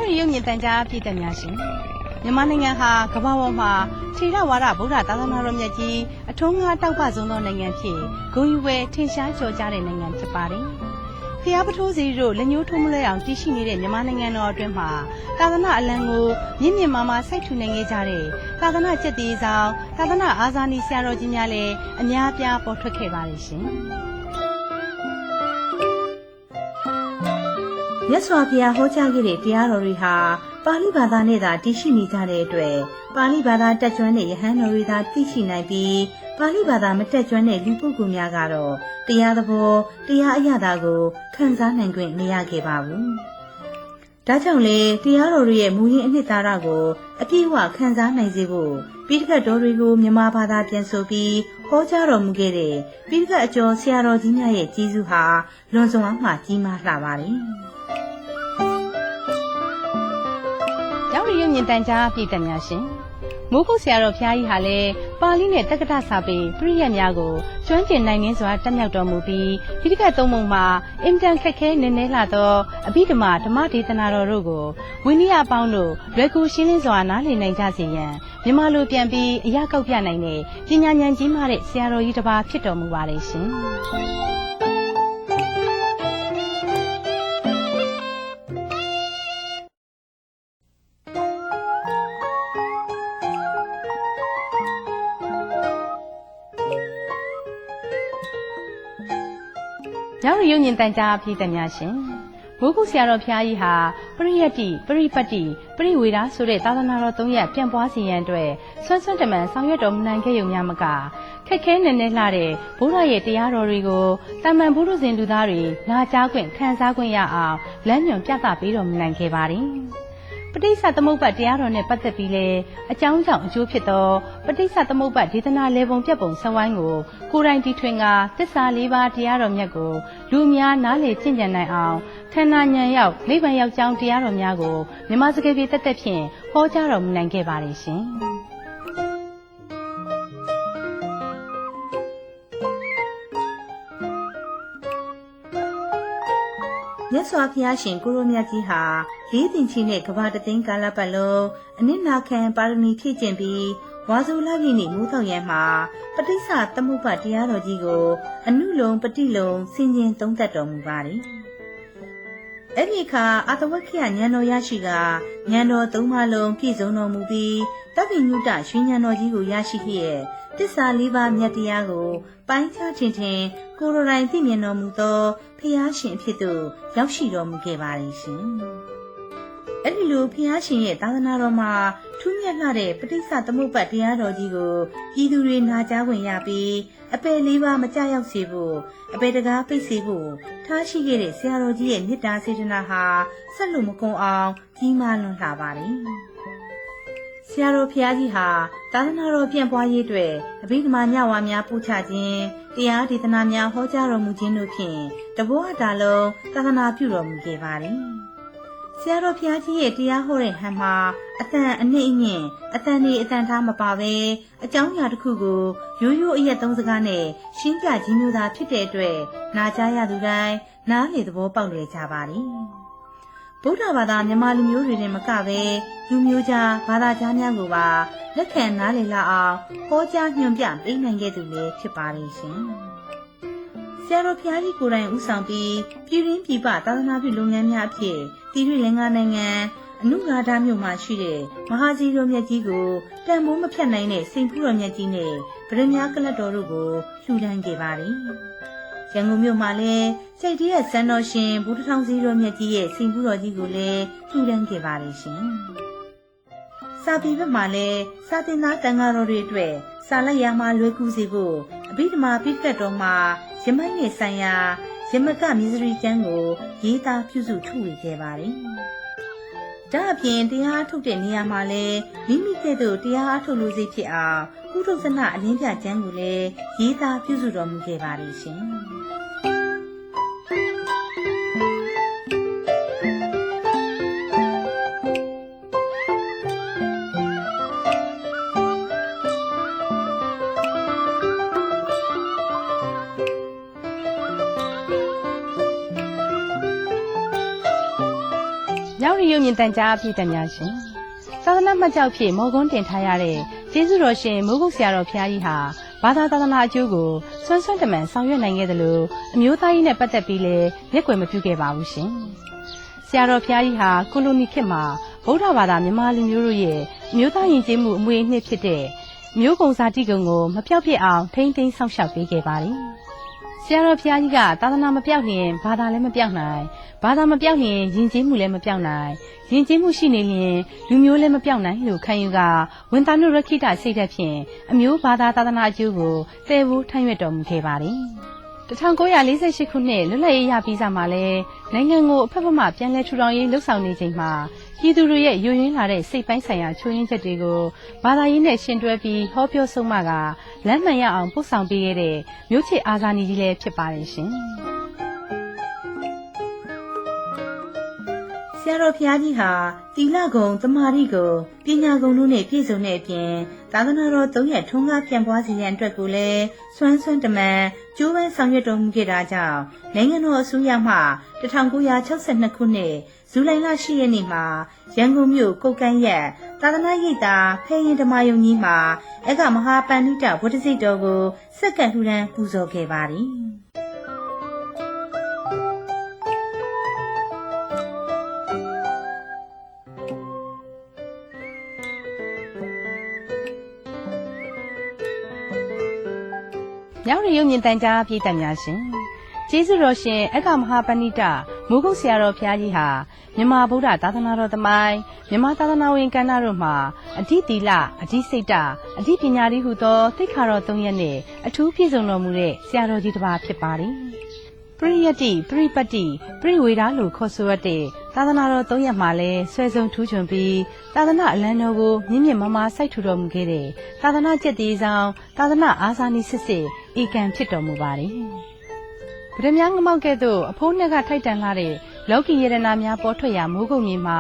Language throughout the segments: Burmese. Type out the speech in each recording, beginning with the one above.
ရီရုပ်မြင်သံကြားပြည်သက်များရှင်မြန်မာနိုင်ငံဟာကမ္ဘာပေါ်မှာခြေရဝါဒဗုဒ္ဓသာသနာတော်မြတ်ကြီးအထုံးငါတောက်ပဆုံးသောနိုင်ငံဖြစ်ဂုဏ်ယူဝဲထင်ရှားကျော်ကြားတဲ့နိုင်ငံဖြစ်ပါတယ်။ဖျားပထိုးစီတို့လက်ညှိုးထိုးမလဲအောင်တည်ရှိနေတဲ့မြန်မာနိုင်ငံတော်အတွင်းမှာသာသနာအလံကိုမြင့်မြင့်မားမားစိုက်ထူနိုင်ခဲ့ကြတဲ့သာသနာကျက်တီဆောင်သာသနာအာဇာနည်ဆရာတော်ကြီးများလည်းအများအပြားပေါ်ထွက်ခဲ့ပါတယ်ရှင်။မြတ်စွာဘုရားဟောကြားခဲ့တဲ့တရားတော်တွေဟာပါဠိဘာသာနဲ့သာတည်ရှိနေကြတဲ့အတွက်ပါဠိဘာသာတက်ကျွမ်းတဲ့ယဟန်တော်တွေသာသိရှိနိုင်ပြီးပါဠိဘာသာမတက်ကျွမ်းတဲ့လူပုဂ္ဂိုလ်များကတော့တရားသဘောတရားအရာသာကိုခံစားနိုင်ခွင့်မရခဲ့ပါဘူး။ဒါကြောင့်လေတရားတော်တွေရဲ့မူရင်းအနှစ်သာရကိုအပြည့်အဝခံစားနိုင်စေဖို့ပိဋကတ်တော်တွေကိုမြန်မာဘာသာပြန်ဆိုပြီးဟောကြားတော်မူခဲ့တဲ့ပိဋကတ်အကျော်ဆရာတော်ကြီးများရဲ့ကြီးစုဟာလွန်စွာမှကြီးမားလှပါတယ်။ရောက်ရည်မြင့်တန်ကြားပြည်သက်များရှင်မိုးကုတ်ဆရာတော်ဘုရားကြီးဟာလည်းပါဠိနဲ့တက္ကသစာပေပရိယတ်များကိုကျွမ်းကျင်နိုင်နှင်းစွာတက်မြောက်တော်မူပြီးပိဋကတ်သုံးပုံမှာအင်တန်ခက်ခဲနည်းနည်းလာသောအဘိဓမ္မာဓမ္မဒေသနာတော်တို့ကိုဝိနည်းအပေါင်းတို့လွယ်ကူရှင်းလင်းစွာနားလည်နိုင်ကြစေရန်မြန်မာလိုပြန်ပြီးအရာကောက်ပြနိုင်တဲ့ပညာဉာဏ်ကြီးမားတဲ့ဆရာတော်ကြီးတစ်ပါးဖြစ်တော်မူပါတယ်ရှင်ရောက်ရုံညင်တန်ကြားပြည်သက်များရှင်မိုးကုဆရာတော်ဘုရားကြီးဟာပရိယတ္တိပရိပတ်တိပရိဝေဒဆိုတဲ့သာသနာတော်၃ရပ်ပြန့်ပွားစေရန်အတွက်ဆွမ်းဆွမ်းတမန်ဆောင်ရွက်တော်မူနိုင်ခဲ့ရုံများမကခက်ခဲနက်နဲလှတဲ့ဘုရားရဲ့တရားတော်တွေကိုတာမန်ဘုရုဇင်လူသားတွေနာကြားခွင့်ခံစားခွင့်ရအောင်လမ်းညွှန်ပြသပေးတော်မူနိုင်ခဲ့ပါတယ်ပဋိစ္စသမုပ္ပါတရားတော်နဲ့ပတ်သက်ပြီးလဲအကြောင်းကြောင့်အကျိုးဖြစ်သောပဋိစ္စသမုပ္ပါဒေသနာလေပုံပြတ်ပုံစဝိုင်းကိုကိုယ်တိုင်တီထွင်ကသစ္စာ၄ပါးတရားတော်မြတ်ကိုလူများနားလေကျင့်ကြံနိုင်အောင်ခန္ဓာဉာဏ်ရောက်နိဗ္ဗာန်ရောက်ကြောင်းတရားတော်များကိုမြန်မာစကားပြေတက်တက်ဖြင့်ဟောကြားတော်မူနိုင်ခဲ့ပါတယ်ရှင်မြတ်စွာဘုရားရှင်ကိုရိုမြတ်ကြီးဟာလေးတင်ချီနဲ့ကဘာတသိန်းကာလပတ်လုံးအနစ်နာခံပါရမီဖြည့်ကျင့်ပြီးဝါဆိုလပြည့်နေ့မိုးထောင်ရန်မှာပဋိစ္စသမုပ္ပါတရားတော်ကြီးကိုအနုလုံးပฏิလုံးဆင်ခြင်သုံးသပ်တော်မူပါတယ်။အဲ့ဒီအခါအာတဝက္ခယဉာဏ်တော်ရရှိကဉာဏ်တော်သုံးပါးလုံးပြည့်စုံတော်မူပြီးတပ္ပိညုတရွှေဉာဏ်တော်ကြီးကိုရရှိခဲ့သစ္စာလေးပါးမြတ်တရားကိုပိုင်းခြားထင်ထင်ကိုယ်တိုင်သိမြင်တော်မူသောဖျားရှင်ဖြစ်သူရောက်ရှိတော်မူခဲ့ပါတယ်ရှင်။အဲ့ဒီလိုဖျားရှင်ရဲ့သာသနာတော်မှာထူးမြတ်လှတဲ့ပဋိစ္စသမုပ္ပါတရားတော်ကြီးကိုပြည်သူတွေနာကြားခွင့်ရပြီးအပယ်လေးပါးမကြရောက်စေဖို့အပယ်တကားပိတ်စေဖို့ထားရှိခဲ့တဲ့ဆရာတော်ကြီးရဲ့မေတ္တာစေတနာဟာဆက်လို့မကုန်အောင်ကြီးမားလွန်းလှပါတယ်။ဆရာတော်ဘုရားကြီးဟာသာသနာတော်ပြန့်ပွားရေးအတွက်အဘိဓမ္မာညဝါများပို့ချခြင်းတရားဒေသနာများဟောကြားတော်မူခြင်းတို့ဖြင့်တဘောအတာလုံးသာသနာပြုတော်မူခဲ့ပါတယ်။ဆရာတော်ဘုရားကြီးရဲ့တရားဟောတဲ့ဟန်မှာအတန်အနှိမ့်အညင်အတန်နေအတန်ထားမပါပဲအကြောင်းအရာတစ်ခုကိုရိုးရိုးအရက်သုံးစကားနဲ့ရှင်းပြခြင်းမျိုးသာဖြစ်တဲ့အတွက်နာကြားရသူတိုင်းနားလေသဘောပေါက်လည်ကြပါလိမ့်။ဗုဒ္ဓဘာသာမြန်မာလူမျိုးတွေနဲ့မကပဲလူမျိုးကြားဘာသာကြားများကိုပါလက်ခံနားလည်လာအောင်ဟောကြားညွှန်ပြပေးနိုင်ခဲ့သူလည်းဖြစ်ပါလိမ့်ရှင်။ဆရာတော်ဘုရားကြီးကိုယ်တိုင်ဦးဆောင်ပြီးပြည်ရင်းပြည်ပသာသနာပြုလုပ်ငန်းများအဖြစ်တိရိလင်္ကာနိုင်ငံအနုရာဓမြို့မှာရှိတဲ့မဟာစီတော်မြတ်ကြီးကိုတန်ဖိုးမဖြတ်နိုင်တဲ့စိန်ဖူးတော်မြတ်ကြီးနဲ့ဗရမ ्या ကလတ်တော်တို့ကိုလှူဒန်းခဲ့ပါတယ်။ရန်ကုန်မြို့မှာလည်းစိတ်တည်းရဲ့စံတော်ရှင်ဘုဒ္ဓထောင်စီတော်မြတ်ကြီးရဲ့စိန်ဖူးတော်ကြီးကိုလည်းလှူဒန်းခဲ့ပါတယ်ရှင်။စာပေဘက်မှာလည်းစာသင်သားတန်ဃာတော်တွေအတွက်စာလိုက်ရာမှာလွယ်ကူစေဖို့အဘိဓမ္မာပိဋကတ်တော်မှာယမတ်နဲ့ဆိုင်ရာယမကမြစရိကျမ်းကိုရေးသားပြုစုထုတ်ဝေခဲ့ပါတယ်။ဒါအပြင်တရားထုတ်တဲ့နေရာမှာလည်းမိမိကဲ့သို့တရားအထုတ်လို့စိတ်ဖြစ်အောင်ကုထုဇနအလင်းပြကျမ်းကိုလည်းရေးသားပြုစုတော်မူခဲ့ပါတယ်ရှင်။ ရောက်ရီရုံမြင့်တန်ကြားပြည်သက်များရှင်သာသနာ့မှတ်ကြောက်ဖြစ်မော်ကွန်းတင်ထားရတဲ့ကျေးဇူးတော်ရှင်မိုးကုတ်ဆရာတော်ဘုရားကြီးဟာဘာသာသာသနာအကျိုးကိုဆွမ်းဆွမ်းတမန်ဆောင်ရွက်နိုင်ခဲ့တယ်လို့အမျိုးသားရေးနဲ့ပတ်သက်ပြီးလည်းမျက်ကွယ်မပြုခဲ့ပါဘူးရှင်ဆရာတော်ဘုရားကြီးဟာကိုလိုနီခေတ်မှာဗုဒ္ဓဘာသာမြန်မာလူမျိုးတို့ရဲ့အမျိုးသားယဉ်ကျေးမှုအမွေအနှစ်ဖြစ်တဲ့မျိုးကုံစာတိကုံကိုမပြောက်ပြစ်အောင်ထိန်းသိမ်းဆောင်ရှောက်ပေးခဲ့ပါတယ်ဆရာတော်ဘုရားကြီးကသာသနာမပြောက်ရင်ဘာသာလည်းမပြောက်နိုင်ဘာသာမပြောက်ရင်ယဉ်ကျေးမှုလည်းမပြောက်နိုင်ယဉ်ကျေးမှုရှိနေရင်လူမျိုးလည်းမပြောက်နိုင်လို့ခံယူကဝန်တာနုရခိတစိတ်ဓာတ်ဖြင့်အမျိုးဘာသာသာသနာအကျိုးကိုတည်ဖို့ထမ်းရွက်တော်မူခဲ့ပါတယ်1948ခုနှစ်လွတ်လပ်ရေးရပြီးစမှာလဲနိုင်ငံကိုအဖက်ဖက်မှပြန်လည်ထူထောင်ရေးလှုပ်ဆောင်နေချိန်မှာပြည်သူတွေရဲ့ယိုယွင်းလာတဲ့စိတ်ပိုင်းဆိုင်ရာချိုးယွင်းချက်တွေကိုဘာသာရေးနဲ့ရှင်တွဲပြီးဟောပြောဆုံးမကလမ်းမှန်ရအောင်ပို့ဆောင်ပေးခဲ့တဲ့မျိုးချစ်အာဇာနည်ကြီးလည်းဖြစ်ပါတယ်ရှင်ဆရာတော်ဘုရားကြီးဟာသီလဂုဏ်သမာဓိဂုဏ်ပညာဂုဏ်တို့နဲ့ပြည့်စုံတဲ့အပြင်သာသနာတော်300ထွန်းကားပြန့်ပွားစေရန်အတွက်ကိုလည်းစွမ်းစွမ်းတမန်ကျိုးပန်းဆောင်ရွက်တော်မူခဲ့တာကြောင့်နိုင်ငံတော်အစိုးရမှ1962ခုနှစ်ဇူလိုင်လ10ရက်နေ့မှာရန်ကုန်မြို့ကုတ်ကန်းရက်သာသနာ့ရိပ်သာဖဲရင်ဓမ္မယုံကြီးမှာအက္ခမဟာပန္နိတဝတ္တစိတ်တော်ကိုစက္ကန့်ထူထမ်းပူဇော်ခဲ့ပါတယ်မြောက်ရီရုံမြင့်တန်ကြားပြည်သက်များရှင်ကျေးဇူးတော်ရှင်အက္ခမဟာပဏိတမိုးကုတ်ဆရာတော်ဘုရားကြီးဟာမြန်မာဗုဒ္ဓသာသနာတော်သမိုင်းမြန်မာသာသနာဝင်ကဏ္ဍတို့မှာအဓိသီလအဓိစိတ်တအဓိပညာရီဟုသောသိက္ခာတော်3ရပ်နဲ့အထူးပြည့်စုံတော်မူတဲ့ဆရာတော်ကြီးတစ်ပါးဖြစ်ပါတယ်ပရိယတ္တိပရိပတ်တိပရိဝေဒလို့ခေါ်ဆိုရတဲ့သာသနာတော်3ရပ်မှာလဲဆွဲဆုံးထူးချွန်ပြီးသာသနာအလံတော်ကိုမြင့်မြတ်မားမားစိုက်ထူတော်မူခဲ့တဲ့သာသနာကျက်သေးဆောင်သာသနာအာဇာနည်စစ်စစ်ဧကံဖြစ်တော်မူပါတယ်ဗဒမြငမောက်ကဲ့သို့အဖိုးနှစ်ကထိုက်တန်လာတဲ့လောကီယရနာများပေါ်ထွက်ရာမိုးကုတ်မြေမှာ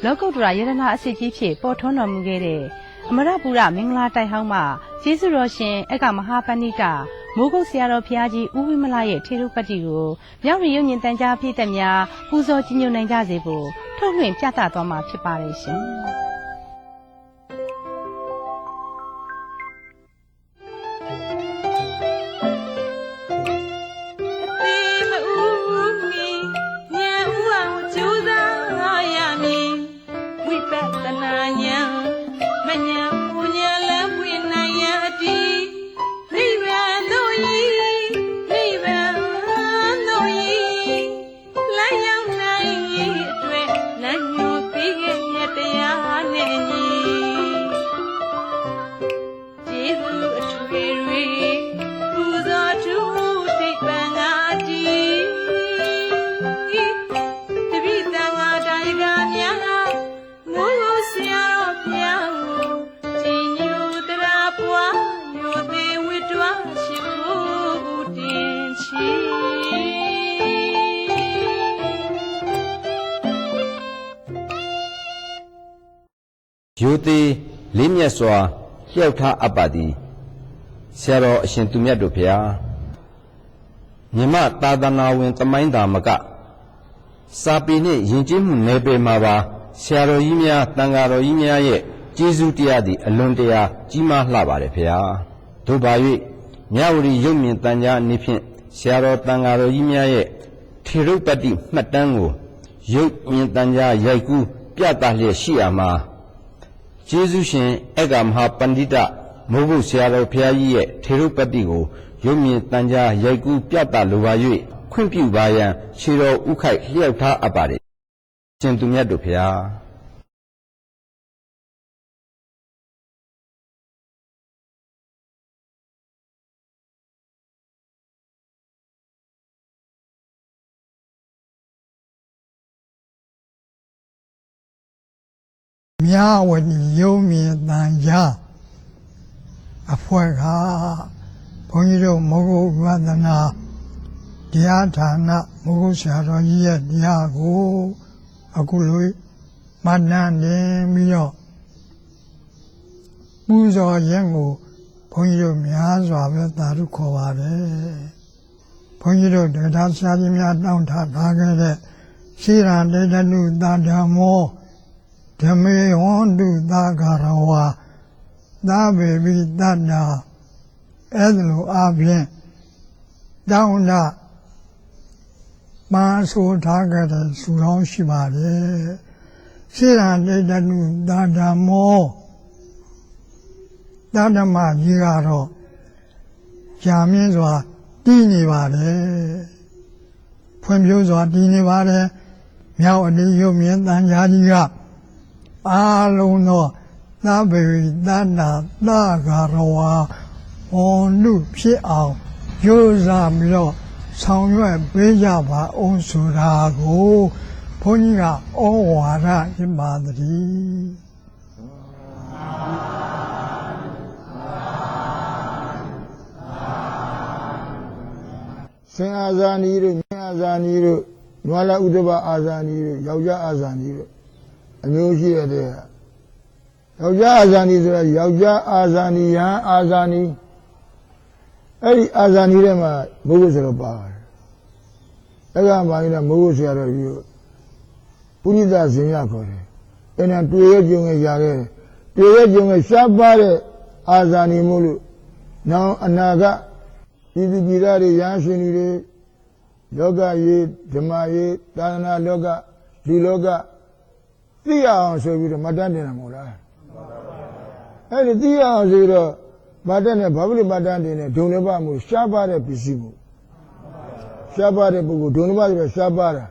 လောကုတ္တရာယရနာအစစ်ကြီးဖြစ်ပေါ်ထွန်းတော်မူခဲ့တဲ့အမရပူရမင်္ဂလာတိုက်ဟောင်းမှာကျေးဇူးတော်ရှင်အက္ခမဟာပဏိတမိုးကုတ်ဆရာတော်ဘုရားကြီးဦးဝိမလရဲ့ထေရုပတ္တိကိုမြောက်ရီရုံမြင့်တန်ကြားပြည်သက်များပူဇော်ကြည်ညိုနိုင်ကြစေဖို့ထုတ်လွှင့်ပြသသွားမှာဖြစ်ပါတယ်ရှင်ရိုသေလေးမြတ်စွာလျှောက်ထားအပ်ပါသည်ဆရာတော်အရှင်သူမြတ်တို့ဖျားမြမသာသနာဝင်သမိုင်းသာမကစာပေနှင့်ယဉ်ကျေးမှုနယ်ပယ်မှာပါဆရာတော်ကြီးများတန်ဃာတော်ကြီးများရဲ့ကျေးဇူးတရားသည်အလွန်တရာကြီးမားလှပါတယ်ဖျားတို့ပါ၍မြဝတီရုပ်မြင်တန်ကြားအနေဖြင့်ဆရာတော်တန်ဃာတော်ကြီးများရဲ့ထေရုပတ္တိမှတ်တမ်းကိုရုပ်မြင်တန်ကြားရိုက်ကူးပြသလျက်ရှိရာမှာကျေးဇူးရှင်အက္ခမဟာပန္တိတမိုးကုတ်ဆရာတော်ဘုရားကြီးရဲ့ထေရုပတ္တိကိုရုပ်မြင်တန်ကြားရိုက်ကူးပြသလိုပါ၍ခွင့်ပြုပါရန်ခြေတော်ဥခိုက်လျှောက်ထားအပ်ပါတယ်ရှင်သူမြတ်တို့ဘုရားမြဝတီရုံမြင့်တန်ကြားအဖွဲ့ကဘုန်းကြီးတို့မိုးကုတ်ဝဒနာတရားဌာနမိုးကုတ်ဆရာတော်ကြီးရဲ့တရားကိုအခုလိုမှတ်တမ်းတင်ပြီးတော့ပူဇော်ခြင်းကိုဘုန်းကြီးတို့များစွာပဲသာဓုခေါ်ပါတယ်ဘုန်းကြီးတို့တရားဆရာကြီးများတောင်းထားခဲ့တဲ့ ရှိရတေတတုသာဓမ္မောဓမေဟောတုသာဂရဝါသာဘေပိတတ္တာအဲ့ဒါလိုအပြင်တောင်းတာမာဆိုထားကြတဲ့စုတော်ရှိပါတယ်ရှိရတေတတုသာဓမ္မောသာဓမ္မကြီးကတော့ကြာမြင့်စွာတည်နေပါတယ်ဖွံ့ဖြိုးစွာတည်နေပါတယ်မြောက်အတိရုပ်မြင်တန်ကြာကြီးကအားလုံးသောသဗ္ဗေတတ္တသဂရဝါဟောနုဖြစ်အောင်ကြိုးစားပြီးတော့ဆောင်ရွက်ပေးကြပါအောင်ဆိုတာကိုဘုန်းကြီးကဩဝါဒဖြစ်ပါတည်းဆင်အာဇာနီတို့မြင်းအာဇာနီတို့နွားလာဥဒ္ဓဘအာဇာနီတို့ယောက်ျားအာဇာနီတို့အမျိုးရှိရတဲ့ယောက်ျားအာဇာနီဆိုတာယောက်ျားအာဇာနီယဟန်အာဇာနီအဲ့ဒီအာဇာနီထဲမှာမိုးကုတ်ဆိုတော့ပါတယ်အဲ့ကမှလည်းမိုးကုတ်ဆရာတော်ကြီးပုရိသဇင်ရခေါ်တယ်အဲ့ဒါတွေ့ရကြုံရရခဲ့တွေ့ရကြုံရရှားပါတဲ့အာဇာနီမို့လို့နောင်အနာကပြည်သူပြည်သားတွေရဟန်းရှင်တွေလောကရေးဓမ္မရေးသာသနာလောကဒီလောကသိရအောင်ဆိုပြီးတော့မတတ်တင်တယ်မဟုတ်လားအဲ့ဒီသိရအောင်ဆိုတော့မတတ်နဲ့ဘာဖြစ်လို့မတတ်တင်လဲဒုံလဘမှုရှားပါတဲ့ပစ္စည်းမှုရှားပါတဲ့ပုဂ္ဂိုလ်ဒုံလဘဆိုတော့ရှားပါတာ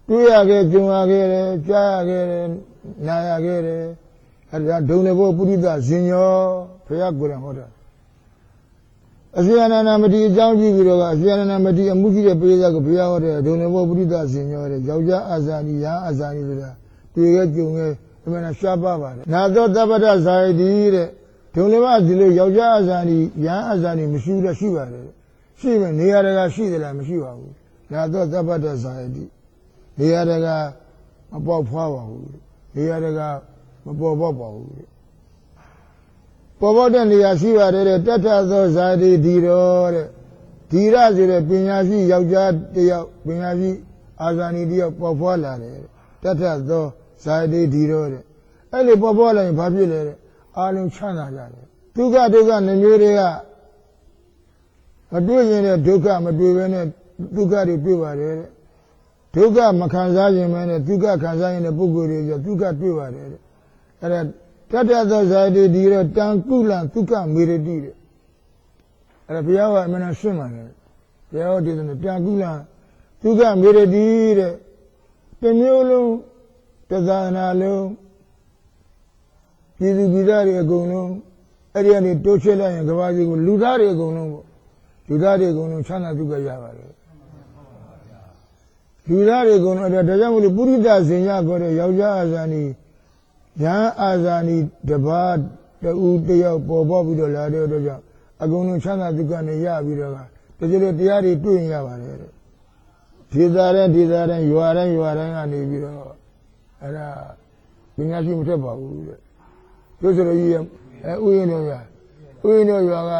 တွေ့ရခဲ့ကြုံရခဲ့တယ်ကြားရခဲ့တယ်နားရခဲ့တယ်အဲ့ဒါဒုံလဘပုရိသဇင်ညောဘုရားကိုယ်တိုင်ဟောတာအစီယနာနာမတိအကြောင်းကြည့်ပြီးတော့အစီယနာနာမတိအမှုကြီးတဲ့ပိဿကဘုရားဟောတဲ့ဒုံလဘပုရိသဇင်ညောတဲ့ယောက်ျားအာဇာနီယဟန်အာဇာနီဆိုတာတွေ့ခဲ့ကြုံခဲ့အမှန်ရှားပါပါတယ်နာသောတပ္ပတဇာယတိတဲ့ဒုံလဘဒီလိုယောက်ျားအာဇာနီယဟန်အာဇာနီမရှိတော့ရှိပါတယ်ရှိမယ်နေရာတကာရှိတယ်လားမရှိပါဘူးနာသောတပ္ပတဇာယတိနေရာတကာမပေါက်ဖွားပါဘူးနေရာတကာမပေါ်ပေါက်ပါဘူးပေါ်ပေါက်တဲ့နေရာရှိပါတယ်တဲ့တထသောဇာတိဒီရောတဲ့ဒီရဆိုတဲ့ပညာရှိယောက်ျားတယောက်ပညာရှိအာဇာနီတယောက်ပေါ်ဖွားလာတယ်တထသောဇာတိဒီရောတဲ့အဲ့ဒီပေါ်ဖွားလာရင်ဘာဖြစ်လဲတဲ့အာလုံးချမ်းသာကြတယ်ဒုက္ခနှမျိုးတွေကမတွေ့ရင်တဲ့ဒုက္ခမတွေ့ဘဲနဲ့ဒုက္ခတွေတွေ့ပါတယ်တဲ့ဒုက္ခမခံစားရင်ပဲနဲ့ဒုက္ခခံစားရင်တဲ့ပုဂ္ဂိုလ်တွေကြောင့်ဒုက္ခတွေ့ပါတယ်တဲ့အဲ့ဒါတတ္တသောဇာတိဒီရောတံကုလံဒုက္ခမေရတိတဲ့အဲ့ဒါဘုရားကအမှန်ရှင်းပါတယ်ဘုရားဟောဒီတဲ့တံကုလံဒုက္ခမေရတိတဲ့တစ်မျိုးလုံးတသနာလုံးပြည်သူပြည်သားတွေအကုန်လုံးအဲ့ဒီကနေတိုးချဲ့လိုက်ရင်ကဘာကြီးကိုလူသားတွေအကုန်လုံးပေါ့လူသားတွေအကုန်လုံးချမ်းသာဒုက္ခရပါတယ်လူသားတွေအကုန်လုံးအဲ့ဒါကြောင့်မို့လို့ပုရိသဇင်ညခေါ်တဲ့ယောက်ျားအာဇာနီယဟန်အာဇာနီတပါးတူတယောက်ပေါ်ပေါက်ပြီးတော့လာတဲ့အတွက်ကြောင့်အကုန်လုံးချမ်းသာဒုက္ခနဲ့ရပြီးတော့တကယ်လို့တရားတွေတွေ့ရင်ရပါတယ်တဲ့ဒေသတိုင်းရွာတိုင်းကနေပြီးတော့အဲ့ဒါပညာရှိမထက်ပါဘူးတဲ့တို့ဆိုတော့ကြီးဥယျာဉ်တော်ရွာက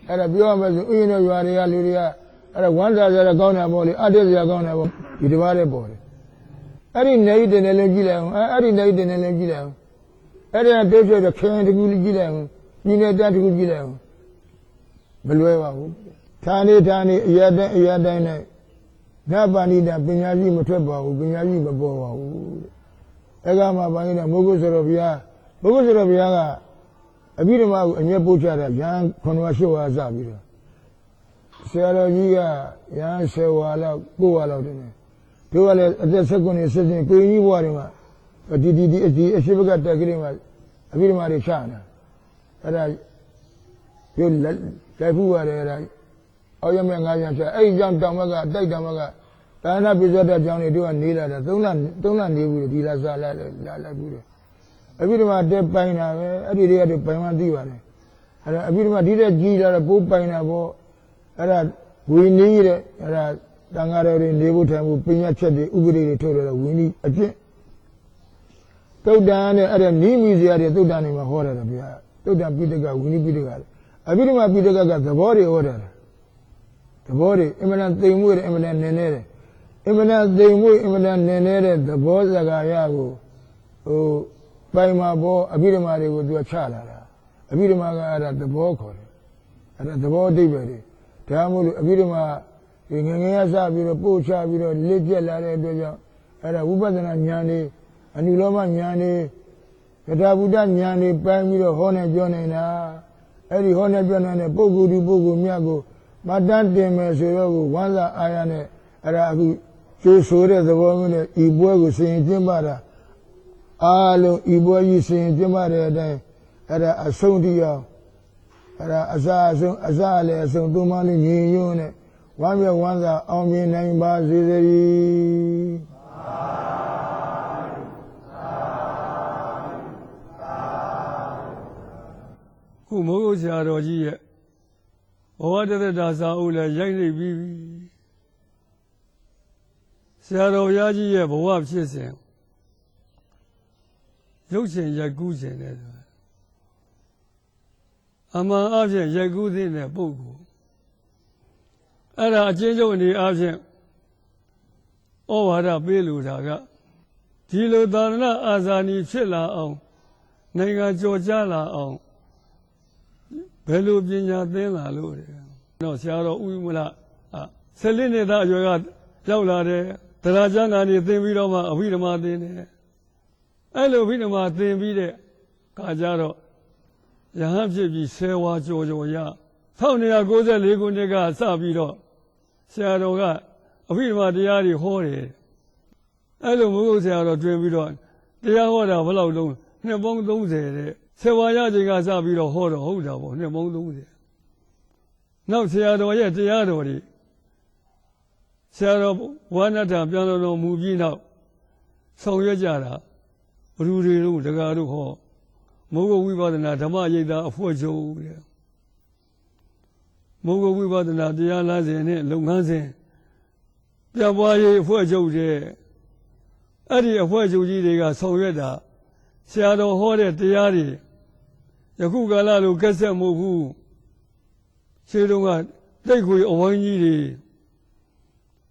အဲ့ဒါပြောရမယ်ဆိုဥယျာဉ်တော်ရွာတွေကလူတွေကအဲ့ဒါဝမ်းသာကြရကောင်းတာပေါ့လေအတ္တစရာကောင်းတာပေါ့ဒီတစ်ပါးတည်းပေါ်တယ်အဲ့ဒီနေတင်တယ်လည်းကြည့်လိုက်အောင်အဲ့ဒီနေတင်တယ်လည်းကြည့်လိုက်အောင်အဲ့ဒီကတိုးချဲ့ခင်တကူကြည့်လိုက်အောင်ပြည်နယ်တကူကြည့်လိုက်အောင်မလွယ်ပါဘူးဌာနေအရာတိုင်းနဲ့နတ်ပါဏိတပညာရှိမထွက်ပါဘူးပညာရှိမပေါ်ပါဘူးအဲ့ကမှဘာလို့လဲမိုးကုတ်ဆိုတော့ဘုရားကအဘိဓမ္မာကိုအမြဲပို့ချတဲ့ရဟန်း9ဝါ8ဝါစပြီးတော့ဆရာတော်ကြီးကရဟန်း10ဝါလောက်9ဝါလောက်တည်းတို့ကလည်းအသက်16နှစ်16နှစ်ကိုကြီးဘွားတွေမှာဒီအရှိဘကတက်ကလေးမှာအဘိဓမ္မာတွေချနေတာအဲ့ဒါတို့လိုက်ဖူးရတယ်အဲ့ဒါအောက်ရမဲ့9ရက်ချအဲ့ဒီကြောင့်တောင်ဘက်ကတိုက်တောင်ဘက်ကဒါနပိစ္ဆောတကျောင်းတွေတို့ကနေလာတာ3လနေဘူးဒီလာစားလိုက်ဘူးတယ်အဘိဓမ္မာတက်ပိုင်တာပဲအဲ့ဒီတွေကပိုင်မှသိပါတယ်အဲ့ဒါအဘိဓမ္မာဒီတဲ့ကြီးလာတော့ပိုးပိုင်တာပေါ့အဲ့ဒါဝီနည်းတဲ့အဲ့ဒါတန်ဃာတော်တွေနေဖို့ထိုင်ဖို့ပညာချက်တွေဥပဒေတွေထုတ်တယ်ဝီနည်းအကျင့်သုတ်တန်နဲ့အဲ့ဒါနီးမိစရာတွေသုတ်တန်နေမှာဟောတယ်ဗျာသုတ်တန်ပိဋကဝီနည်းပိဋကအဘိဓမ္မာပိဋကကသဘောတွေဟောတယ်သဘောတွေအမှန်တန်သိမ်မှုတွေအမှန်တန်နည်းနေတယ် အင်မတန်သိမ်မွေ့အင်မတန်နည်းနေတဲ့သဘောစကားရကိုပိုင်မှာဘောအဘိဓမ္မာတွေကိုသူကချလာတာအဘိဓမ္မာကအဲ့ဒါသဘောခေါ်တယ်အဲ့ဒါသဘောအဓိပ္ပာယ်တွေဒါမှမဟုတ်လို့အဘိဓမ္မာငငယ်ရစပြီးတော့ပို့ချပြီးတော့လက်ပြက်လာတဲ့အတွက်ကြောင့်အဲ့ဒါဝိပဿနာဉာဏ်တွေအနုလောမဉာဏ်တွေယထာဘုဒ္ဓဉာဏ်တွေပိုင်းပြီးတော့ဟောနေပြောနေတာအဲ့ဒီဟောနေပြောနေတဲ့ပုဂ္ဂိုလ်ဒီပုဂ္ဂိုလ်မြတ်ကိုမတတ်တင်မယ်ဆိုတော့ကိုဝမ်းသာအားရနဲ့အဲ့ဒါအခုကျိုးဆိုတဲ့သဘောမျိုးနဲ့ဤပွဲကိုဆင်ကျင်းပတာအားလုံးဤပွဲကြီးဆင်ကျင်းပတဲ့အတိုင်းအဲ့ဒါအဆုံးတရားအဲ့ဒါအစားလည်းအဆုံးသုံးပါးလေးညီညွတ်နဲ့ဝမ်းမြောက်ဝမ်းသာအောင်မြင်နိုင်ပါစေသတည်းခုမိုးကုတ်ဆရာတော်ကြီးရဲ့ဘဝတသက်တာစာအုပ်လည်းရိုက်နေပြီးဆရာတော်ဘုရားကြီးရဲ့ဘဝဖြစ်စဉ်ရုပ်ရှင်ရိုက်ကူးခြင်းနဲ့အမှန်အဖြစ်ရိုက်ကူးတဲ့ပုဂ္ဂိုလ်အဲ့ဒါအချင်းချင်းအနေအချင်းဩဝါဒပေးလို့တာကဒီလိုသာသနာအာဇာနည်ဖြစ်လာအောင်နိုင်ငံကျော်ကြားလာအောင်ဘယ်လိုပညာသင်လာလို့လဲတော့ဆရာတော်ဥမလ14နှစ်သားအရွယ်ကရောက်လာတယ်တရားကျမ်းကနေသင်ပြီးတော့မှအဘိဓမ္မာသင်တယ်အဲ့လိုအဘိဓမ္မာသင်ပြီးတဲ့အခါကျတော့ယဟန်ဖြစ်ပြီး10ဝါကျော်ရ1994ခုနှစ်ကစပြီးတော့ဆရာတော်ကအဘိဓမ္မာတရားတွေဟောတယ်အဲ့လိုမိုးကုတ်ဆရာတော်တွင်ပြီးတော့တရားဟောတာဘယ်လောက်လုံးနှစ်ပေါင်း30တဲ့10ဝါရချိန်ကစပြီးတော့ဟောတော့ဟုတ်တာပေါ့နှစ်ပေါင်း30နောက်ဆရာတော်ရဲ့တရားတော်တွေဆရာတော်ဝါနတ္ထပြန်တော်မူပြီးနောက်ဆောင်ရွက်ကြတာဘ누구တွေတို့တကားတို့ဟောမိုးကုတ်ဝိပဿနာဓမ္မရိပ်သာအဖွဲ့ချုပ်တဲ့မိုးကုတ်ဝိပဿနာတရားလားစဉ်နဲ့လုပ်ငန်းစဉ်ပြပွားရေးအဖွဲ့ချုပ်တဲ့အဲ့ဒီအဖွဲ့ချုပ်ကြီးတွေကဆောင်ရွက်တာဆရာတော်ဟောတဲ့တရားတွေယခုကာလလိုကက်ဆက်မဟုတ်ဘူးရှေးတုန်းကတိတ်ခွေအဝိုင်းကြီးတွေ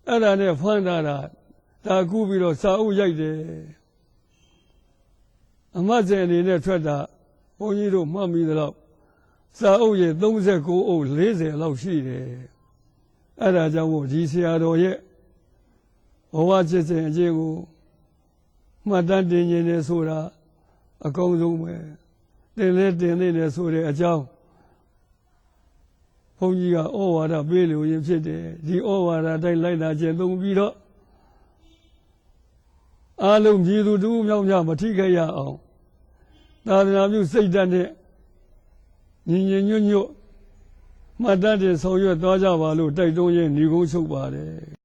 အဲ့ဒါနဲ့ဖန်တာဒါကူးပြီးတော့စာအုပ်ရိုက်တယ်အမတ်စင်အနေနဲ့ထွက်တာဘုန်းကြီးတို့မှတ်မိသလောက်စာအုပ်ရဲ့39အုပ်40လောက်ရှိတယ်အဲ့ဒါကြောင့်မို့ဒီဆရာတော်ရဲ့ဘဝချစ်စဉ်အကျင့်ကိုမှတ်တမ်းတင်နေတယ်ဆိုတာအကောင်းဆုံးပဲတင်လဲတင်နေတယ်ဆိုတဲ့အကြောင်းဘုန်းကြီးကဩဝါဒပေးလို့ရင်ဖြစ်တယ်ဒီဩဝါဒတိုင်းလိုက်လာခြင်းသုံးပြီးတော့အားလုံးပြည်သူတူမြောက်များမထိခိုက်ရအောင်သာသနာပြုစိတ်ဓာတ်နဲ့ညီညွတ်မှတ်တတ်တဲ့ဆောင်ရွက်သွားကြပါလို့တိုက်တွန်းရင်းညီကုန်းချုပ်ပါတယ်